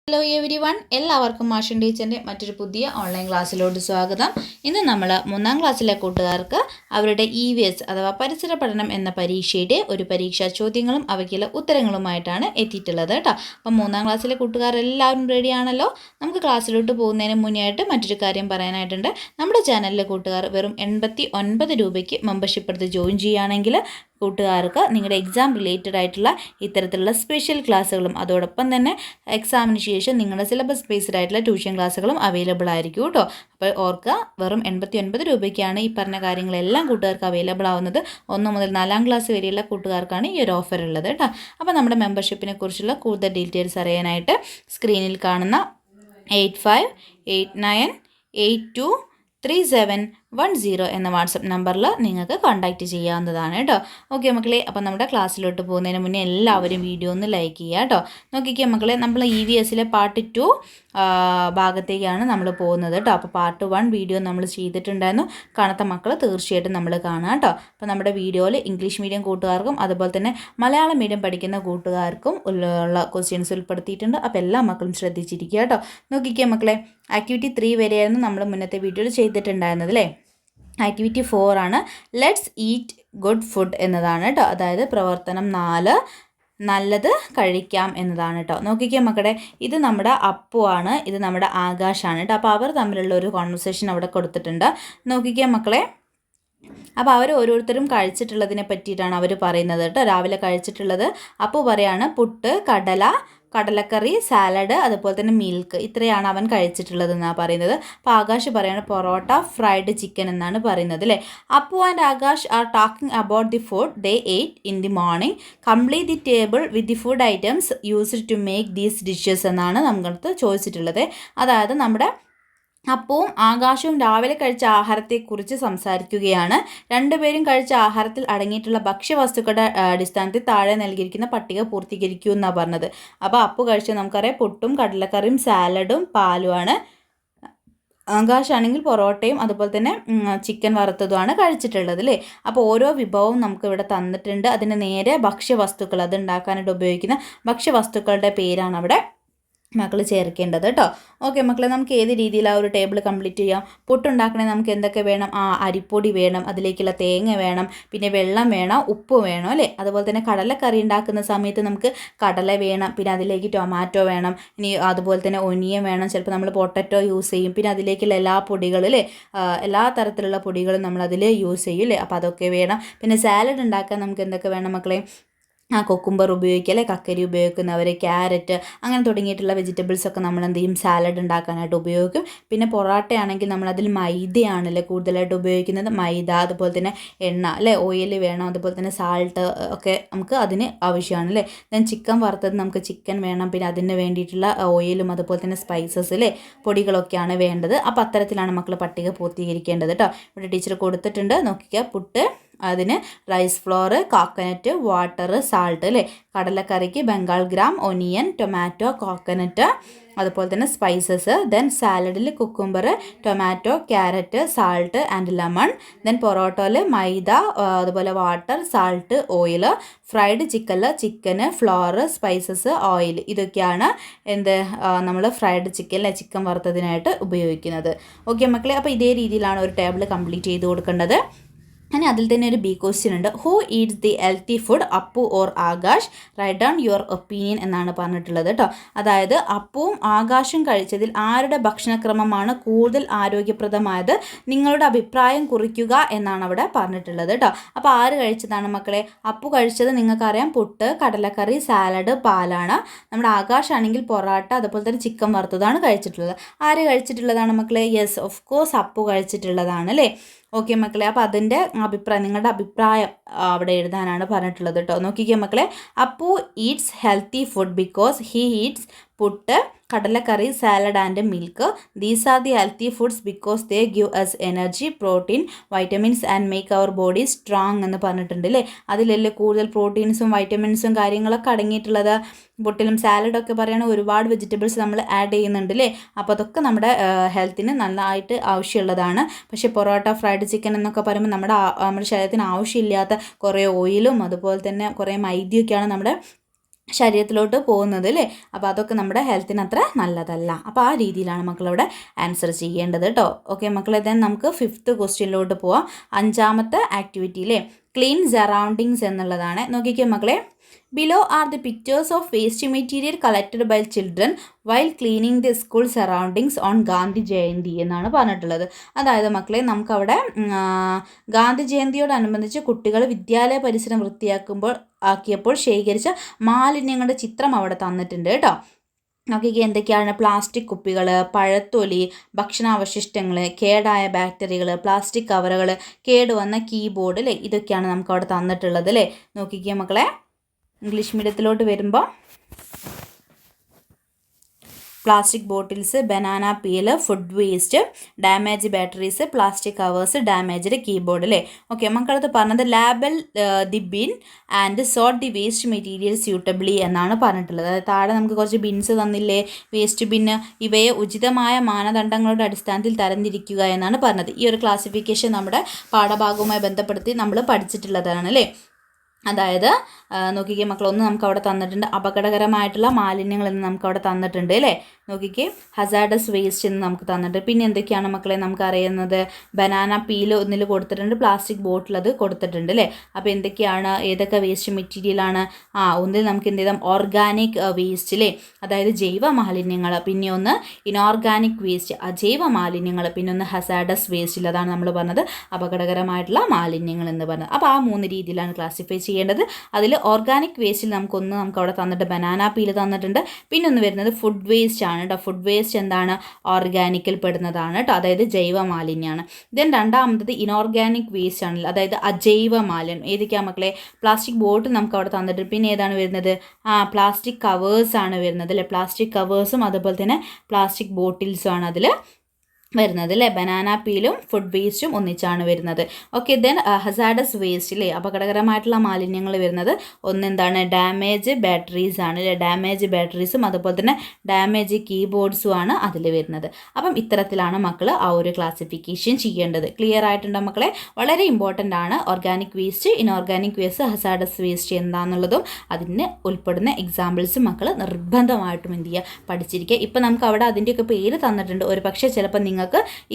Hello every one, എല്ലാവർക്കും മാഷൻ ടീച്ചറിൻ്റെ മറ്റൊരു പുതിയ ഓൺലൈൻ ക്ലാസ്സിലോട്ട് സ്വാഗതം. ഇന്ന് നമ്മൾ 3ാം ക്ലാസ്സിലെ കൂട്ടുകാർക്ക് അവരുടെ EVS അഥവാ പരിസര പഠനം എന്ന പരീക്ഷയുടെ ഒരു പരീക്ഷാ ചോദ്യങ്ങളും അവയ്ക്കുള്ള ഉത്തരങ്ങളുമായിട്ടാണ് എത്തിയിട്ടുള്ളത് കേട്ടോ. അപ്പം 3ാം ക്ലാസ്സിലെ കൂട്ടുകാരെല്ലാവരും റെഡിയാണല്ലോ. നമുക്ക് ക്ലാസ്സിലോട്ട് പോകുന്നതിന് മുന്നേ ആയിട്ട് മറ്റൊരു കാര്യം പറയാനായിട്ടുണ്ട്. നമ്മുടെ ചാനലിലെ കൂട്ടുകാർ വെറും 89 രൂപയ്ക്ക് മെമ്പർഷിപ്പ് എടുത്ത് ജോയിൻ ചെയ്യുകയാണെങ്കിൽ കൂട്ടുകാർക്ക് നിങ്ങളുടെ എക്സാം റിലേറ്റഡ് ആയിട്ടുള്ള ഇത്തരത്തിലുള്ള സ്പെഷ്യൽ ക്ലാസ്സുകളും അതോടൊപ്പം തന്നെ എക്സാമിന് ശേഷം നിങ്ങളുടെ സിലബസ് ബേസ്ഡ് ആയിട്ടുള്ള ട്യൂഷൻ ക്ലാസ്സുകളും അവൈലബിൾ ആയിരിക്കും കേട്ടോ. അപ്പോൾ ഓർക്കുക, വെറും 89 രൂപയ്ക്കാണ് ഈ പറഞ്ഞ കാര്യങ്ങളെല്ലാം കൂട്ടുകാർക്ക് അവൈലബിൾ ആവുന്നത്. 1 മുതൽ 4ാം ക്ലാസ് വരെയുള്ള കൂട്ടുകാർക്കാണ് ഈ ഒരു ഓഫർ ഉള്ളത് കേട്ടോ. അപ്പോൾ നമ്മുടെ മെമ്പർഷിപ്പിനെ കുറിച്ചുള്ള കൂടുതൽ ഡീറ്റെയിൽസ് അറിയാനായിട്ട് സ്ക്രീനിൽ കാണുന്ന 8589823710 എന്ന വാട്സപ്പ് നമ്പറിൽ നിങ്ങൾക്ക് കോൺടാക്റ്റ് ചെയ്യാവുന്നതാണ് കേട്ടോ. ഓക്കെ മക്കളെ, അപ്പോൾ നമ്മുടെ ക്ലാസ്സിലോട്ട് പോകുന്നതിന് മുന്നേ എല്ലാവരും വീഡിയോ ഒന്ന് ലൈക്ക് ചെയ്യുക കേട്ടോ. നോക്കിക്കേ മക്കളെ, നമ്മൾ EVSലെ പാർട്ട് 2 ഭാഗത്തേക്കാണ് നമ്മൾ പോകുന്നത് കേട്ടോ. അപ്പോൾ പാർട്ട് 1 വീഡിയോ നമ്മൾ ചെയ്തിട്ടുണ്ടായിരുന്നു. കാണാത്ത മക്കൾ തീർച്ചയായിട്ടും നമ്മൾ കാണാം കേട്ടോ. അപ്പോൾ നമ്മുടെ വീഡിയോയിൽ ഇംഗ്ലീഷ് മീഡിയം കൂട്ടുകാർക്കും അതുപോലെ തന്നെ മലയാളം മീഡിയം പഠിക്കുന്ന കൂട്ടുകാർക്കും ഉള്ള ക്വസ്റ്റ്യൻസ് ഉൾപ്പെടുത്തിയിട്ടുണ്ട്. അപ്പോൾ എല്ലാ മക്കളും ശ്രദ്ധിച്ചിരിക്കുക കേട്ടോ. നോക്കിക്കേ മക്കളെ, ആക്ടിവിറ്റി 3 വരെയായിരുന്നു നമ്മൾ മുന്നത്തെ വീഡിയോയിൽ ചെയ്തിട്ടുണ്ടായിരുന്നത് അല്ലേ. ആക്ടിവിറ്റി 4 ആണ് ലെറ്റ്സ് ഈറ്റ് ഗുഡ് ഫുഡ് എന്നതാണ് കേട്ടോ. അതായത് പ്രവർത്തനം 4 നല്ലത് കഴിക്കാം എന്നതാണ് കേട്ടോ. നോക്കിക്കേ മക്കളെ, ഇത് നമ്മുടെ അപ്പു ആണ്, ഇത് നമ്മുടെ ആകാശാണ് കേട്ടോ. അപ്പോൾ അവർ തമ്മിലുള്ള ഒരു കോൺവെർസേഷൻ അവിടെ കൊടുത്തിട്ടുണ്ട്. നോക്കിക്കേ മക്കളെ, അപ്പോൾ അവർ ഓരോരുത്തരും കഴിച്ചിട്ടുള്ളതിനെ പറ്റിയിട്ടാണ് അവർ പറയുന്നത് കേട്ടോ. രാവിലെ കഴിച്ചിട്ടുള്ളത് അപ്പു പറയാണ് പുട്ട്, കടലക്കറി, സാലഡ്, അതുപോലെ തന്നെ മിൽക്ക്, ഇത്രയാണ് അവൻ കഴിച്ചിട്ടുള്ളതെന്നാണ് പറയുന്നത്. അപ്പോൾ ആകാശ് പറയാണ് പൊറോട്ട, ഫ്രൈഡ് ചിക്കൻ എന്നാണ് പറയുന്നത് അല്ലേ. Appu and Akash are talking about the food they ate in the morning. Complete the table with the food items used to make these dishes എന്നാണ് നമുക്കടുത്ത് ചോദിച്ചിട്ടുള്ളത്. അതായത് നമ്മുടെ അപ്പവും ആകാശവും രാവിലെ കഴിച്ച ആഹാരത്തെക്കുറിച്ച് സംസാരിക്കുകയാണ്. രണ്ടുപേരും കഴിച്ച ആഹാരത്തിൽ അടങ്ങിയിട്ടുള്ള ഭക്ഷ്യവസ്തുക്കളുടെ അടിസ്ഥാനത്തിൽ താഴെ നൽകിയിരിക്കുന്ന പട്ടിക പൂർത്തീകരിക്കൂ എന്നാണ് പറഞ്ഞത്. അപ്പോൾ അപ്പു കഴിച്ചത് നമുക്കറിയാം പുട്ടും കടലക്കറിയും സാലഡും പാലുമാണ്. ആകാശാണെങ്കിൽ പൊറോട്ടയും അതുപോലെ തന്നെ ചിക്കൻ വറുത്തതുമാണ് കഴിച്ചിട്ടുള്ളത് അല്ലേ. അപ്പോൾ ഓരോ വിഭവവും നമുക്ക് ഇവിടെ തന്നിട്ടുണ്ട്. അതിന് നേരെ ഭക്ഷ്യവസ്തുക്കൾ, അത് ഉണ്ടാക്കാനായിട്ട് ഉപയോഗിക്കുന്ന ഭക്ഷ്യവസ്തുക്കളുടെ പേരാണ് അവിടെ മക്കൾ ചേർക്കേണ്ടത് കേട്ടോ. ഓക്കെ മക്കളെ, നമുക്ക് ഏത് രീതിയിൽ ആ ഒരു ടേബിൾ കംപ്ലീറ്റ് ചെയ്യാം. പുട്ടുണ്ടാക്കണേ നമുക്ക് എന്തൊക്കെ വേണം? അരിപ്പൊടി വേണം, അതിലേക്കുള്ള തേങ്ങ വേണം, പിന്നെ വെള്ളം വേണം, ഉപ്പ് വേണം അല്ലേ. അതുപോലെ തന്നെ കടലക്കറി ഉണ്ടാക്കുന്ന സമയത്ത് നമുക്ക് കടല വേണം, പിന്നെ അതിലേക്ക് ടൊമാറ്റോ വേണം, ഇനി അതുപോലെ തന്നെ ഒനിയൻ വേണം, ചിലപ്പോൾ നമ്മൾ പൊട്ടറ്റോ യൂസ് ചെയ്യും, പിന്നെ അതിലേക്കുള്ള എല്ലാ പൊടികളും അല്ലേ, എല്ലാ തരത്തിലുള്ള പൊടികളും നമ്മൾ അതിൽ യൂസ് ചെയ്യും അല്ലേ. അപ്പോൾ അതൊക്കെ വേണം. പിന്നെ സാലഡ് ഉണ്ടാക്കാൻ നമുക്ക് എന്തൊക്കെ വേണം മക്കളെ? കൊക്കുംബർ ഉപയോഗിക്കുക അല്ലേ, കക്കരി ഉപയോഗിക്കുന്നവർ, ക്യാരറ്റ്, അങ്ങനെ തുടങ്ങിയിട്ടുള്ള വെജിറ്റബിൾസൊക്കെ നമ്മൾ എന്ത് ചെയ്യും, സാലഡ് ഉണ്ടാക്കാനായിട്ട് ഉപയോഗിക്കും. പിന്നെ പൊറോട്ടയാണെങ്കിൽ നമ്മളതിൽ മൈദയാണല്ലേ കൂടുതലായിട്ട് ഉപയോഗിക്കുന്നത്. മൈദ, അതുപോലെ തന്നെ എണ്ണ അല്ലേ, ഓയിൽ വേണം, അതുപോലെ തന്നെ സാൾട്ട് ഒക്കെ നമുക്ക് അതിന് ആവശ്യമാണ് അല്ലേ. ദെൻ ചിക്കൻ വറുത്തത് നമുക്ക് ചിക്കൻ വേണം, പിന്നെ അതിന് വേണ്ടിയിട്ടുള്ള ഓയിലും അതുപോലെ തന്നെ സ്പൈസസ് അല്ലേ, പൊടികളൊക്കെയാണ് വേണ്ടത്. അപ്പോൾ അത്തരത്തിലാണ് മക്കൾ പട്ടിക പൂർത്തീകരിക്കേണ്ടത് കേട്ടോ. ഇവിടെ ടീച്ചർ കൊടുത്തിട്ടുണ്ട്, നോക്കിക്കുക. പുട്ട്, അതിന് rice flour, coconut, water, salt അല്ലേ. കടലക്കറിക്ക് Bengal gram, onion, tomato, coconut, അതുപോലെ തന്നെ സ്പൈസസ്. ദെൻ സാലഡിൽ cucumber, tomato, carrot, salt and lemon. Then പൊറോട്ടയിൽ മൈദ, അതുപോലെ വാട്ടർ, സാൾട്ട്, ഓയിൽ. ഫ്രൈഡ് ചിക്കന് ഫ്ലോർ, സ്പൈസസ്, ഓയിൽ. ഇതൊക്കെയാണ് നമ്മൾ ഫ്രൈഡ് ചിക്കൻ വറുത്തതിനായിട്ട് ഉപയോഗിക്കുന്നത്. ഓക്കെ മക്കളെ, അപ്പോൾ ഇതേ രീതിയിലാണ് ഒരു ടേബിൾ കംപ്ലീറ്റ് ചെയ്ത് കൊടുക്കേണ്ടത്. അങ്ങനെ അതിൽ തന്നെ ഒരു ബി ക്വസ്റ്റ്യൻ ഉണ്ട്. Who eats the healthy food, Appu or Akash? Write down your opinion എന്നാണ് പറഞ്ഞിട്ടുള്ളത് കേട്ടോ. അതായത് അപ്പുവും ആകാശും കഴിച്ചതിൽ ആരുടെ ഭക്ഷണക്രമമാണ് കൂടുതൽ ആരോഗ്യപ്രദമായത്? നിങ്ങളുടെ അഭിപ്രായം കുറിക്കുക എന്നാണ് അവിടെ പറഞ്ഞിട്ടുള്ളത് കേട്ടോ. അപ്പോൾ ആര് കഴിച്ചതാണ് മക്കളെ? അപ്പു കഴിച്ചത് നിങ്ങൾക്കറിയാം പുട്ട്, കടലക്കറി, സാലഡ്, പാലാണ്. നമ്മുടെ ആകാശാണെങ്കിൽ പൊറോട്ട, അതുപോലെ തന്നെ ചിക്കൻ വറുത്തതാണ് കഴിച്ചിട്ടുള്ളത്. ആര് കഴിച്ചിട്ടുള്ളതാണ് മക്കളെ? യെസ്, ഓഫ് കോഴ്സ് അപ്പു കഴിച്ചിട്ടുള്ളതാണ് അല്ലേ. ഓക്കെ മക്കളെ, അപ്പോൾ അതിൻ്റെ നിങ്ങളുടെ അഭിപ്രായം അവിടെ എഴുതാനാണ് പറഞ്ഞിട്ടുള്ളത് കേട്ടോ. നോക്കിക്കേ മക്കളെ, Appu eats healthy food because he eats puttu, kadalakari, salad and milk. These are the healthy foods because they give us energy, protein, vitamins and make our body strong എന്ന് പറഞ്ഞിട്ടുണ്ട് അല്ലേ. അതിലല്ലേ കൂടുതൽ പ്രോട്ടീൻസും വൈറ്റമിൻസും കാര്യങ്ങളൊക്കെ അടങ്ങിയിട്ടുള്ളത്. പുട്ടിലും സാലഡൊക്കെ പറയുകയാണെങ്കിൽ ഒരുപാട് വെജിറ്റബിൾസ് നമ്മൾ ആഡ് ചെയ്യുന്നുണ്ട് അല്ലേ. അപ്പോൾ അതൊക്കെ നമ്മുടെ ഹെൽത്തിന് നല്ലതായിട്ട് ആവശ്യമുള്ളതാണ്. പക്ഷേ പൊറോട്ട, ഫ്രൈഡ് ചിക്കൻ എന്നൊക്കെ പറയുമ്പോൾ നമ്മുടെ ശരീരത്തിന് ആവശ്യമില്ലാത്ത കുറേ ഓയിലും അതുപോലെ തന്നെ കുറേ മൈദയൊക്കെയാണ് നമ്മുടെ ശരീരത്തിലോട്ട് പോകുന്നത് അല്ലേ. അപ്പോൾ അതൊക്കെ നമ്മുടെ ഹെൽത്തിന് അത്ര നല്ലതല്ല. അപ്പോൾ ആ രീതിയിലാണ് മക്കളവിടെ ആൻസർ ചെയ്യേണ്ടത് കേട്ടോ. ഓക്കെ മക്കളെ, ദെൻ നമുക്ക് 5th ക്വസ്റ്റ്യനിലോട്ട് പോവാം. 5ാമത്തെ ആക്ടിവിറ്റി അല്ലേ, ക്ലീൻ സറൗണ്ടിങ്സ് എന്നുള്ളതാണ്. നോക്കിക്കോ മക്കളെ, below are the pictures of waste material collected by children while cleaning the school surroundings on Gandhi Jayanti എന്നാണ് പറഞ്ഞിട്ടുള്ളത്. അതായത് മക്കളെ, നമുക്കവിടെ ഗാന്ധി ജയന്തിയോടനുബന്ധിച്ച് കുട്ടികൾ വിദ്യാലയ പരിസരം ആക്കിയപ്പോൾ ശേഖരിച്ച മാലിന്യങ്ങളുടെ ചിത്രം അവിടെ തന്നിട്ടുണ്ട് കേട്ടോ. നോക്കിക്കേ എന്തൊക്കെയാണ്: പ്ലാസ്റ്റിക് കുപ്പികൾ, പഴത്തൊലി, ഭക്ഷണാവശിഷ്ടങ്ങൾ, കേടായ ബാറ്ററികൾ, പ്ലാസ്റ്റിക് കവറുകൾ, കേടുവന്ന കീബോർഡ് അല്ലേ, ഇതൊക്കെയാണ് നമുക്ക് അവിടെ തന്നിട്ടുള്ളത് അല്ലേ. നോക്കിക്കേ മക്കളെ, ഇംഗ്ലീഷ് മീഡിയത്തിലോട്ട് വരുമ്പോൾ plastic bottles, banana peel, food waste, damage batteries, plastic covers, damaged keyboard അല്ലേ. ഓക്കെ, മക്കളടുത്ത് പറഞ്ഞത് label the bin and sort the waste material suitably എന്നാണ് പറഞ്ഞിട്ടുള്ളത്. അതായത് താഴെ നമുക്ക് കുറച്ച് ബിൻസ് തന്നില്ലേ, വേസ്റ്റ് ബിന്ന്, ഇവയെ ഉചിതമായ മാനദണ്ഡങ്ങളുടെ അടിസ്ഥാനത്തിൽ തരംതിരിക്കുക എന്നാണ് പറഞ്ഞത്. ഈ ഒരു ക്ലാസിഫിക്കേഷൻ നമ്മുടെ പാഠഭാഗവുമായി ബന്ധപ്പെടുത്തി നമ്മൾ പഠിച്ചിട്ടുള്ളതാണ് അല്ലേ. അതായത് നോക്കിക്കേ മക്കൾ, ഒന്ന് നമുക്ക് അവിടെ തന്നിട്ടുണ്ട് അപകടകരമായിട്ടുള്ള മാലിന്യങ്ങൾ എന്ന് നമുക്ക് അവിടെ തന്നിട്ടുണ്ട് അല്ലേ. നോക്കിക്കേ, ഹസാഡസ് വേസ്റ്റ് എന്ന് നമുക്ക് തന്നിട്ടുണ്ട്. പിന്നെ എന്തൊക്കെയാണ് മക്കളെ നമുക്ക് അറിയുന്നത്? ബനാന പീൽ ഒന്നിൽ കൊടുത്തിട്ടുണ്ട്, പ്ലാസ്റ്റിക് ബോട്ടിൽ അത് കൊടുത്തിട്ടുണ്ട് അല്ലേ. അപ്പോൾ എന്തൊക്കെയാണ്, ഏതൊക്കെ വേസ്റ്റ് മെറ്റീരിയലാണ്? ഒന്നിൽ നമുക്ക് എന്ത് ചെയ്താൽ ഓർഗാനിക് വേസ്റ്റ് അല്ലേ, അതായത് ജൈവ മാലിന്യങ്ങൾ. പിന്നെ ഒന്ന് ഇനോർഗാനിക് വേസ്റ്റ്, അജൈവ മാലിന്യങ്ങൾ. പിന്നെ ഒന്ന് ഹസാഡസ് വേസ്റ്റ്, അതാണ് നമ്മൾ പറഞ്ഞത് അപകടകരമായിട്ടുള്ള മാലിന്യങ്ങൾ എന്ന് പറഞ്ഞത്. അപ്പോൾ ആ 3 രീതിയിലാണ് ക്ലാസിഫൈ ചെയ്യേണ്ടത്. അതിൽ ഓർഗാനിക് വേസ്റ്റിൽ നമുക്ക് അവിടെ തന്നിട്ട് ബനാന പീൽ തന്നിട്ടുണ്ട്. പിന്നെ ഒന്ന് വരുന്നത് ഫുഡ് വേസ്റ്റ് ആണ് കേട്ടോ. ഫുഡ് വേസ്റ്റ് എന്താണ്, ഓർഗാനിക്കിൽ പെടുന്നതാണ് കേട്ടോ, അതായത് ജൈവ മാലിന്യമാണ്. ദെൻ രണ്ടാമത്തത് ഇനോർഗാനിക് വേസ്റ്റ് ആണ്, അതായത് അജൈവ മാലിന്യം. ഏതൊക്കെയാണ് മക്കളെ? പ്ലാസ്റ്റിക് ബോട്ടിൽ നമുക്ക് അവിടെ തന്നിട്ട്. പിന്നെ ഏതാണ് വരുന്നത്? പ്ലാസ്റ്റിക് കവേഴ്സ് ആണ് വരുന്നത് അല്ലേ. പ്ലാസ്റ്റിക് കവേഴ്സും അതുപോലെ തന്നെ പ്ലാസ്റ്റിക് ബോട്ടിൽസും ആണ് അതിൽ വരുന്നത് അല്ലേ. ബനാന പീലും ഫുഡ് വേസ്റ്റും ഒന്നിച്ചാണ് വരുന്നത്. ഓക്കെ, ദെൻ ഹസാഡസ് വേസ്റ്റ് അല്ലേ, അപകടകരമായിട്ടുള്ള മാലിന്യങ്ങൾ വരുന്നത് ഒന്നെന്താണ്, ഡാമേജ് ബാറ്ററീസ് ആണ് അല്ലേ. ഡാമേജ് ബാറ്ററീസും അതുപോലെ തന്നെ ഡാമേജ് കീബോർഡ്സും ആണ് അതിൽ വരുന്നത്. അപ്പം ഇത്തരത്തിലാണ് മക്കൾ ആ ഒരു ക്ലാസിഫിക്കേഷൻ ചെയ്യേണ്ടത്. ക്ലിയർ ആയിട്ടുണ്ടോ മക്കളെ? വളരെ ഇമ്പോർട്ടൻ്റ് ആണ് organic waste, inorganic waste, hazardous waste എന്താണെന്നുള്ളതും അതിന് ഉൾപ്പെടുന്ന എക്സാമ്പിൾസും മക്കൾ നിർബന്ധമായിട്ടും എന്ത് ചെയ്യുക, പഠിച്ചിരിക്കുക. ഇപ്പം നമുക്ക് അവിടെ അതിൻ്റെയൊക്കെ പേര് തന്നിട്ടുണ്ട്. ഒരു പക്ഷേ ചിലപ്പോൾ നിങ്ങൾക്ക്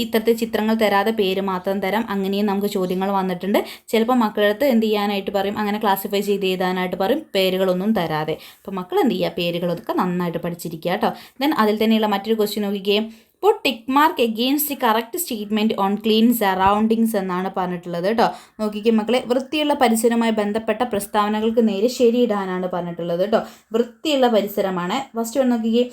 ഇത്തരത്തിൽ ചിത്രങ്ങൾ തരാതെ പേര് മാത്രം തരാം, അങ്ങനെയും നമുക്ക് ചോദ്യങ്ങൾ വന്നിട്ടുണ്ട്. ചിലപ്പോൾ മക്കളടുത്ത് എന്ത് ചെയ്യാനായിട്ട് പറയും, അങ്ങനെ ക്ലാസിഫൈ ചെയ്ത് എഴുതാനായിട്ട് പറയും, പേരുകളൊന്നും തരാതെ. അപ്പോൾ മക്കൾ എന്ത് ചെയ്യുക, പേരുകളൊക്കെ നന്നായിട്ട് പഠിച്ചിരിക്കുക കേട്ടോ. ദെൻ അതിൽ തന്നെയുള്ള മറ്റൊരു ക്വസ്റ്റ്യൻ നോക്കിക്കേ, put tick mark against the correct statement on clean surroundings എന്നാണ് പറഞ്ഞിട്ടുള്ളത് കേട്ടോ. നോക്കിക്കേ മക്കളെ, വൃത്തിയുള്ള പരിസരവുമായി ബന്ധപ്പെട്ട പ്രസ്താവനകൾക്ക് നേരെ ശരിയിടാനാണ് പറഞ്ഞിട്ടുള്ളത് കേട്ടോ. വൃത്തിയുള്ള പരിസരമാണ്. ഫസ്റ്റ് ഒന്ന് നോക്കിക്കേ,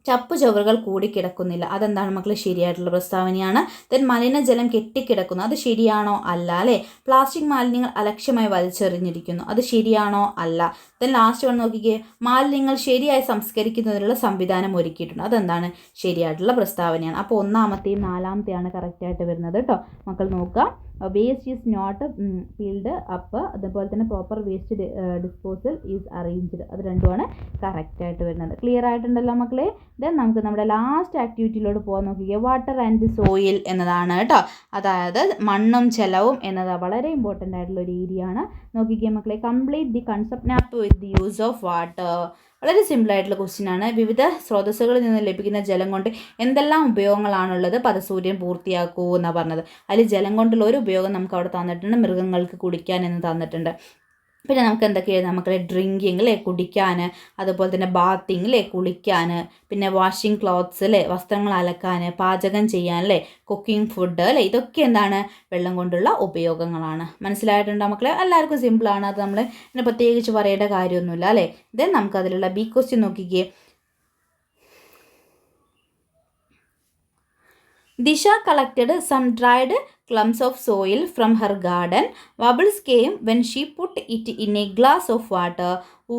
ചപ്പു ചവറുകൾ കൂടിക്കിടക്കുന്നില്ല, അതെന്താണ് മക്കൾ? ശരിയായിട്ടുള്ള പ്രസ്താവനയാണ്. ദെൻ മലിനജലം കെട്ടിക്കിടക്കുന്നു, അത് ശരിയാണോ? അല്ല അല്ലേ. പ്ലാസ്റ്റിക് മാലിന്യങ്ങൾ അലക്ഷ്യമായി വലിച്ചെറിഞ്ഞിരിക്കുന്നു, അത് ശരിയാണോ? അല്ല. ദെൻ ലാസ്റ്റ് വന്ന് നോക്കിക്കേ, മാലിന്യങ്ങൾ ശരിയായി സംസ്കരിക്കുന്നതിനുള്ള സംവിധാനം ഒരുക്കിയിട്ടുണ്ട്, അതെന്താണ്? ശരിയായിട്ടുള്ള പ്രസ്താവനയാണ്. അപ്പോൾ 1ാമത്തെയും 4ാമത്തെയാണ് കറക്റ്റായിട്ട് വരുന്നത് കേട്ടോ. മക്കൾ നോക്കുക, waste is not filled up, അതുപോലെ തന്നെ proper waste disposal is arranged, അത് രണ്ടുമാണ് കറക്റ്റായിട്ട് വരുന്നത്. ക്ലിയർ ആയിട്ടുണ്ടല്ലോ മക്കളെ? ദെൻ നമുക്ക് നമ്മുടെ ലാസ്റ്റ് ആക്ടിവിറ്റിയിലോട്ട് പോകാൻ നോക്കിക്കുക, വാട്ടർ ആൻഡ് സോയിൽ എന്നതാണ് കേട്ടോ. അതായത് മണ്ണും ജലവും എന്നത് വളരെ ഇമ്പോർട്ടൻ്റ് ആയിട്ടുള്ള ഒരു ഏരിയ ആണ്. നോക്കിക്കുക മക്കളെ, complete the concept map with the use of water. വളരെ സിമ്പിളായിട്ടുള്ള ക്വസ്റ്റ്യൻ ആണ്. വിവിധ സ്രോതസ്സുകളിൽ നിന്ന് ലഭിക്കുന്ന ജലം കൊണ്ട് എന്തെല്ലാം ഉപയോഗങ്ങളാണുള്ളത്? പദസൂര്യൻ പൂർത്തിയാക്കൂ എന്നാണ് പറഞ്ഞത്. അതിൽ ജലം കൊണ്ടുള്ള ഒരു ഉപയോഗം നമുക്ക് അവിടെ തന്നിട്ടുണ്ട്, മൃഗങ്ങൾക്ക് കുടിക്കാൻ എന്ന് തന്നിട്ടുണ്ട്. പിന്നെ നമുക്ക് എന്തൊക്കെയാണ് മക്കളെ? ഡ്രിങ്കിങ് അല്ലേ, കുടിക്കാൻ, അതുപോലെ തന്നെ ബാത്തിങ് അല്ലേ, കുളിക്കാൻ, പിന്നെ വാഷിംഗ് ക്ലോത്ത്സ് അല്ലേ, വസ്ത്രങ്ങൾ അലക്കാൻ, പാചകം ചെയ്യാൻ അല്ലേ, കുക്കിംഗ് ഫുഡ് അല്ലേ, ഇതൊക്കെ എന്താണ്? വെള്ളം കൊണ്ടുള്ള ഉപയോഗങ്ങളാണ്. മനസ്സിലായിട്ടുണ്ടോ മക്കളെ? എല്ലാവർക്കും സിമ്പിളാണ്, അത് നമ്മൾ ഇതിനെ പ്രത്യേകിച്ച് പറയേണ്ട കാര്യമൊന്നുമില്ല അല്ലേ. ദെൻ നമുക്ക് അതിലുള്ള ബി ക്വസ്റ്റ്യൻ നോക്കിക്കേ, Disha collected some dried clumps of soil from her garden. Bubbles came when she put it in a glass of water.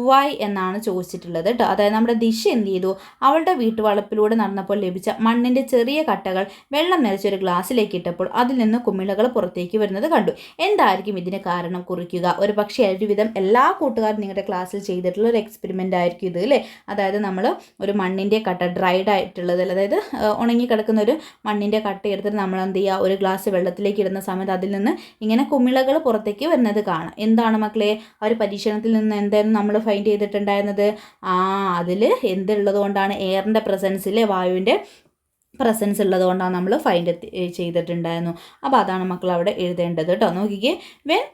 Why എന്നാണ് ചോദിച്ചിട്ടുള്ളത് കേട്ടോ. അതായത് നമ്മുടെ ദിശ എന്ത് ചെയ്തു, അവളുടെ വീട്ടുവളപ്പിലൂടെ നടന്നപ്പോൾ ലഭിച്ച മണ്ണിൻ്റെ ചെറിയ കട്ടകൾ വെള്ളം നിറച്ചൊരു ഗ്ലാസ്സിലേക്ക് ഇട്ടപ്പോൾ അതിൽ നിന്ന് കുമിളകൾ പുറത്തേക്ക് വരുന്നത് കണ്ടു. എന്തായിരിക്കും ഇതിന് കാരണം കുറിക്കുക? ഒരു പക്ഷേ ഒരുവിധം എല്ലാ കൂട്ടുകാരും നിങ്ങളുടെ ക്ലാസ്സിൽ ചെയ്തിട്ടുള്ള ഒരു എക്സ്പെരിമെൻ്റ് ആയിരിക്കും ഇത് അല്ലേ. അതായത് നമ്മൾ ഒരു മണ്ണിൻ്റെ കട്ട, ഡ്രൈഡ് ആയിട്ടുള്ളത്, അതായത് ഉണങ്ങിക്കിടക്കുന്ന ഒരു മണ്ണിൻ്റെ കട്ട എടുത്തിട്ട് നമ്മൾ എന്ത് ചെയ്യുക, ഒരു ഗ്ലാസ് വെള്ളത്തിലേക്ക് ഇടുന്ന സമയത്ത് അതിൽ നിന്ന് ഇങ്ങനെ കുമിളകൾ പുറത്തേക്ക് വരുന്നത് കാണാം. എന്താണ് മക്കളെ? ആ ഒരു പരീക്ഷണത്തിൽ നിന്ന് എന്തായാലും നമ്മൾ നമ്മൾ ഫൈൻഡ് ചെയ്തിട്ടുണ്ടായിരുന്നത്? അതിൽ എന്തുള്ളത് കൊണ്ടാണ്? എയറിൻ്റെ പ്രസൻസിലെ വായുവിൻ്റെ പ്രസൻസ് ഉള്ളത് കൊണ്ടാണ് നമ്മൾ ഫൈൻഡ് ചെയ്തിട്ടുണ്ടായിരുന്നു. അപ്പോൾ അതാണ് മക്കൾ അവിടെ എഴുതേണ്ടത് കേട്ടോ. നോക്കിക്കേ, when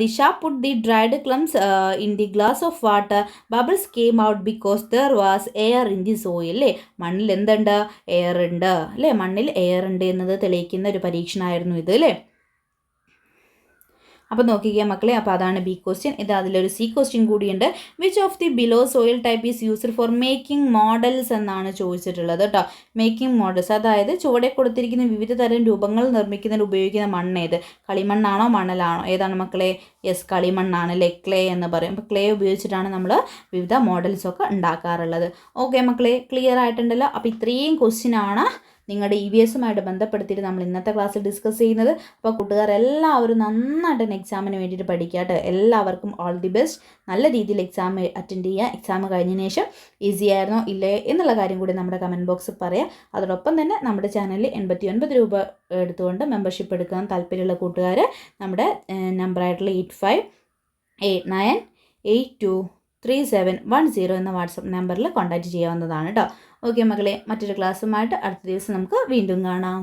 Disha put the dried clumps in the glass of water bubbles came out because there was air in the soil. അല്ലേ, മണ്ണിൽ എന്തുണ്ട്? എയർ ഉണ്ട് അല്ലേ, മണ്ണിൽ എയർ ഉണ്ട് എന്നത് തെളിയിക്കുന്ന ഒരു പരീക്ഷണമായിരുന്നു ഇത് അല്ലേ. അപ്പോൾ നോക്കിക്കുക മക്കളെ, അപ്പോൾ അതാണ് ബി ക്വസ്റ്റ്യൻ. ഇത് അതിലൊരു സി ക്വസ്റ്റ്യൻ കൂടിയുണ്ട്. Which of the below soil type is used for making models എന്നാണ് ചോദിച്ചിട്ടുള്ളത് കേട്ടോ. മേക്കിംഗ് മോഡൽസ്, അതായത് ചുവടെ കൊടുത്തിരിക്കുന്ന വിവിധ തരം രൂപങ്ങൾ നിർമ്മിക്കുന്നതിന് ഉപയോഗിക്കുന്ന മണ്ണ് ഏത്? കളിമണ്ണാണോ മണലാണോ? ഏതാണ് മക്കളെ? യെസ്, കളിമണ്ണാണ് അല്ലേ, ക്ലേ എന്ന് പറയും. അപ്പോൾ ക്ലേ ഉപയോഗിച്ചിട്ടാണ് നമ്മൾ വിവിധ മോഡൽസൊക്കെ ഉണ്ടാക്കാറുള്ളത്. ഓക്കെ മക്കളെ, ക്ലിയർ ആയിട്ടുണ്ടല്ലോ. അപ്പോൾ ഇത്രയും ക്വസ്റ്റ്യനാണ് നിങ്ങളുടെ EVSുമായിട്ട് ബന്ധപ്പെടുത്തിയിട്ട് നമ്മൾ ഇന്നത്തെ ക്ലാസ്സിൽ ഡിസ്കസ് ചെയ്യുന്നത്. അപ്പോൾ കൂട്ടുകാരെല്ലാവരും നന്നായിട്ട് എക്സാമിന് വേണ്ടിയിട്ട് പഠിക്കുക. എല്ലാവർക്കും ഓൾ ദി ബെസ്റ്റ്. നല്ല രീതിയിൽ എക്സാം അറ്റൻഡ് ചെയ്യുക. എക്സാം കഴിഞ്ഞതിന് ശേഷം ഈസി ആയിരുന്നോ ഇല്ലേ എന്നുള്ള കാര്യം കൂടി നമ്മുടെ കമൻറ്റ് ബോക്സിൽ പറയാം. അതോടൊപ്പം തന്നെ നമ്മുടെ ചാനലിൽ 89 രൂപ എടുത്തുകൊണ്ട് മെമ്പർഷിപ്പ് എടുക്കാൻ താല്പര്യമുള്ള കൂട്ടുകാർ നമ്മുടെ നമ്പറായിട്ടുള്ള 8589823710 എന്ന വാട്സപ്പ് നമ്പറിൽ കോൺടാക്റ്റ് ചെയ്യാവുന്നതാണ് കേട്ടോ. ഓക്കെ മക്കളെ, മറ്റൊരു ക്ലാസ്സുമായിട്ട് അടുത്ത ദിവസം നമുക്ക് വീണ്ടും കാണാം.